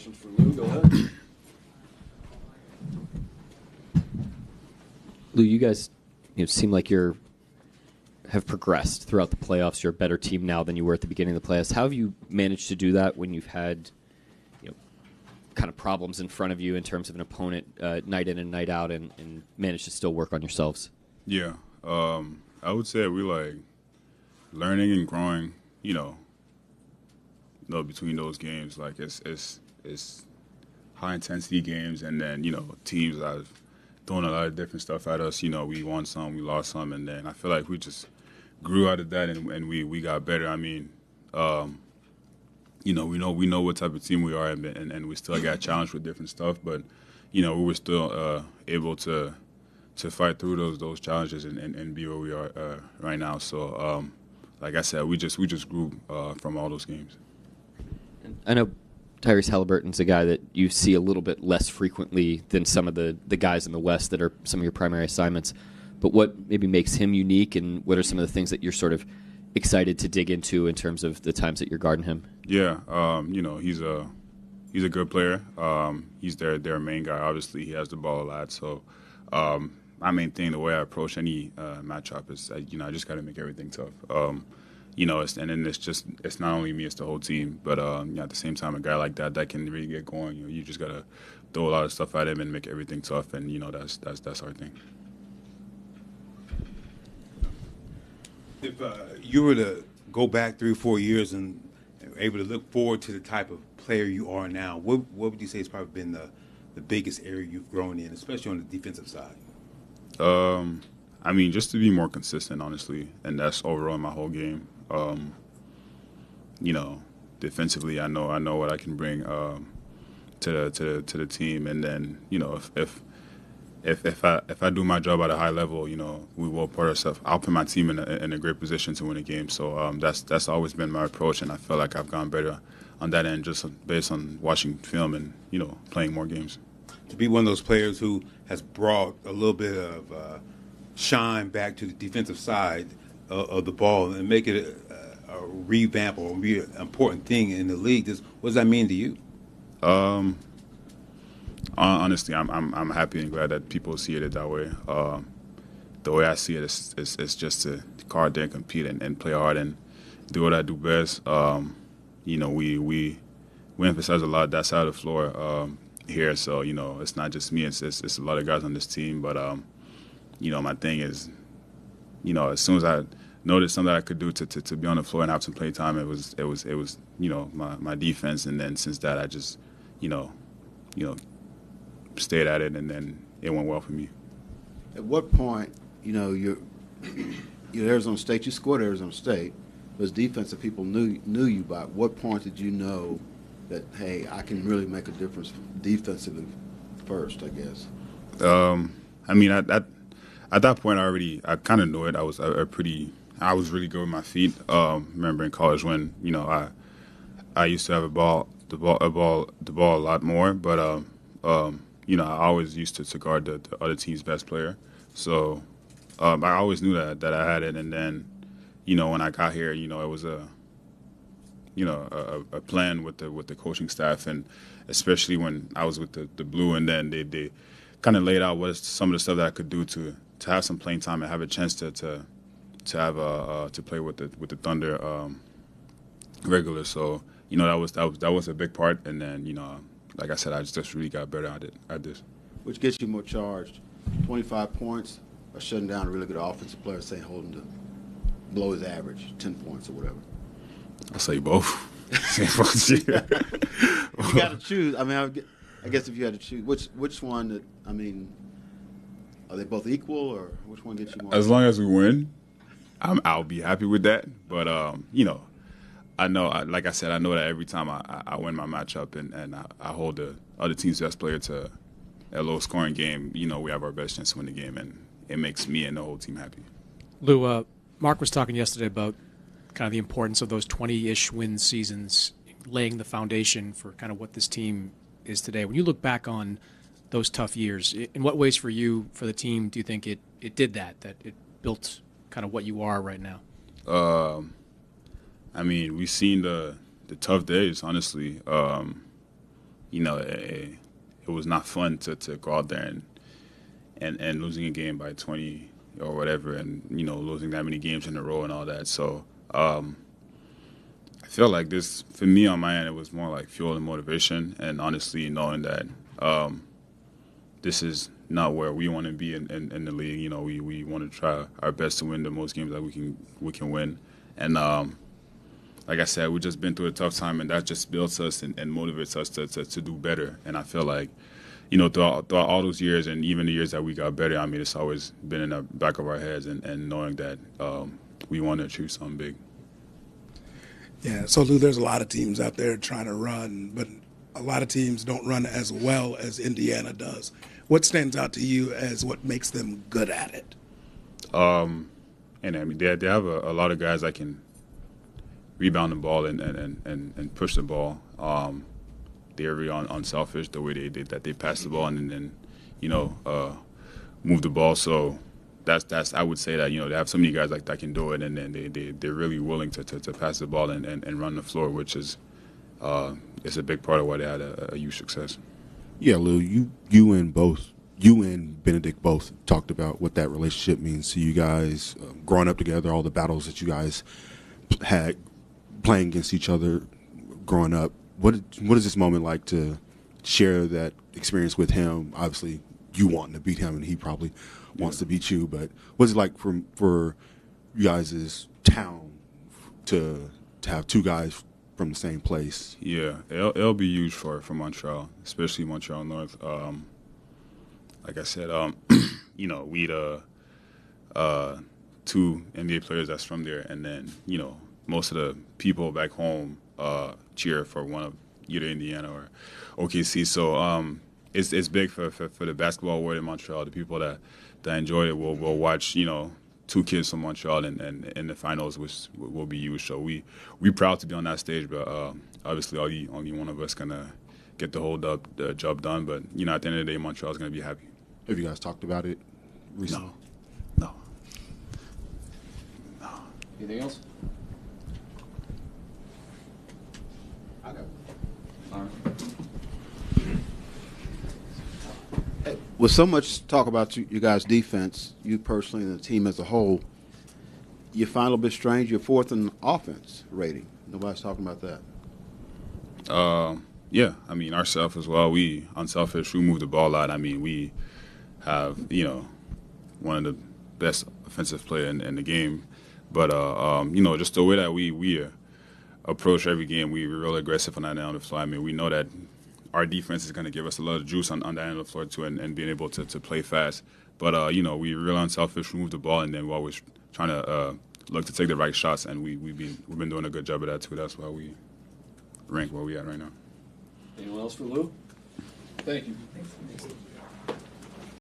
questions for Lou. Go ahead. Lou, you guys seem like have progressed throughout the playoffs. You're a better team now than you were at the beginning of the playoffs. How have you managed to do that when you've had kind of problems in front of you in terms of an opponent night in and night out and managed to still work on yourselves? Yeah. I would say we like learning and growing, between those games. Like it's high intensity games, and then, teams that are throwing a lot of different stuff at us. We won some, we lost some, and then I feel like we just grew out of that and we got better. I mean, we know what type of team we are, and we still got challenged with different stuff, but we were still able to fight through those challenges and be where we are right now. So, like I said, we just grew from all those games. I know Tyrese Halliburton's a guy that you see a little bit less frequently than some of the guys in the West that are some of your primary assignments. But what maybe makes him unique, and what are some of the things that you're sort of excited to dig into in terms of the times that you're guarding him? Yeah, he's a good player. He's their main guy. Obviously, he has the ball a lot. So my main thing, the way I approach any matchup is, I just got to make everything tough. It's not only me, it's the whole team. But at the same time, a guy like that can really get going. You just got to throw a lot of stuff at him and make everything tough. And that's our thing. If you were to go back 3 or 4 years and able to look forward to the type of player you are now, what would you say has probably been the biggest area you've grown in, especially on the defensive side? Just to be more consistent, honestly, and that's overall my whole game. Defensively, I know what I can bring to the team, and then if I do my job at a high level, we will put ourselves. I'll put my team in a great position to win a game. So that's always been my approach, and I feel like I've gone better on that end just based on watching film and playing more games. To be one of those players who has brought a little bit of shine back to the defensive side of the ball and make it a revamp or be an important thing in the league, what does that mean to you? Honestly, I'm happy and glad that people see it that way. The way I see it is just to go out there and compete and play hard and do what I do best. We emphasize a lot that side of the floor here, so it's not just me. It's a lot of guys on this team. But my thing is, as soon as I noticed something that I could do to be on the floor and have some play time, it was my defense. And then since that, I just stayed at it, and then it went well for me. At what point, you're Arizona State, you scored Arizona State, but as defensive people knew you by, what point did you know that, hey, I can really make a difference defensively first, I guess? At that point, I kind of knew it. I was really good with my feet. Remember in college when I used to have the ball a lot more, but I always used to guard the other team's best player. So I always knew that I had it. And then, when I got here, it was a plan with the coaching staff, and especially when I was with the Blue, and then they kind of laid out what some of the stuff that I could do to have some playing time and have a chance to have to play with the Thunder regular. So that was a big part. And then like I said, I just really got better at this. Which gets you more charged, 25 points or shutting down a really good offensive player, saying hold him to below his average, 10 points or whatever? I'll say both. You got to choose. I guess if you had to choose, which one? Are they both equal, or which one gets you more? As long as we win, I'll be happy with that. But I know, like I said, I know that every time I win my matchup and I hold the other team's best player to a low-scoring game, we have our best chance to win the game, and it makes me and the whole team happy. Lou, Mark was talking yesterday about kind of the importance of those 20-ish win seasons, laying the foundation for kind of what this team is today. When you look back on those tough years, in what ways for you, for the team, do you think it did that it built kind of what you are right now? We've seen the tough days, honestly. it was not fun to go out there and losing a game by 20 or whatever, and losing that many games in a row and all that. So I feel like this, for me on my end, it was more like fuel and motivation, and honestly knowing that this is not where we want to be in the league. We want to try our best to win the most games that we can win, and like I said, we've just been through a tough time, and that just builds us and motivates us to do better. And I feel like, throughout all those years, and even the years that we got better, I mean, it's always been in the back of our heads, and knowing that we want to achieve something big. Yeah, so Lou, there's a lot of teams out there trying to run, but a lot of teams don't run as well as Indiana does. What stands out to you as what makes them good at it? And I mean, they have a lot of guys that can rebound the ball and push the ball. They're very unselfish the way they pass the ball and then move the ball. So that's I would say that they have so many guys like that can do it, and then they're really willing to pass the ball and run the floor, which is it's a big part of why they had a huge success. Yeah, Lou, you and Benedict both talked about what that relationship means to you guys, growing up together, all the battles that you guys had playing against each other growing up. What is this moment like to share that experience with him? Obviously, you wanting to beat him, and he probably wants to beat you. But what's it like for you guys' town to have two guys from the same place? Yeah, it'll be huge for Montreal, especially Montreal North. Like I said, we two NBA players that's from there, and then most of the people back home cheer for one of either Indiana or OKC. So it's big for the basketball world in Montreal. The people that enjoy it will watch two kids from Montreal and in the finals, which will be huge. So we proud to be on that stage, but obviously only one of us gonna get the job done. But at the end of the day, Montreal's gonna be happy. Have you guys talked about it recently? No. Anything else? With so much talk about you guys' defense, you personally and the team as a whole, you find a little bit strange you're fourth in offense rating. Nobody's talking about that. Yeah, I mean, ourselves as well. We unselfish. We move the ball a lot. I mean, we have one of the best offensive player in the game. But just the way that we approach every game, we're real aggressive on that end of the floor. I mean, we know that our defense is going to give us a lot of juice on that end of the floor too, and being able to play fast. But we real unselfish. We move the ball, and then we're always trying to look to take the right shots, and we've been doing a good job of that too. That's why we rank where we at right now. Anyone else for Lou? Thank you.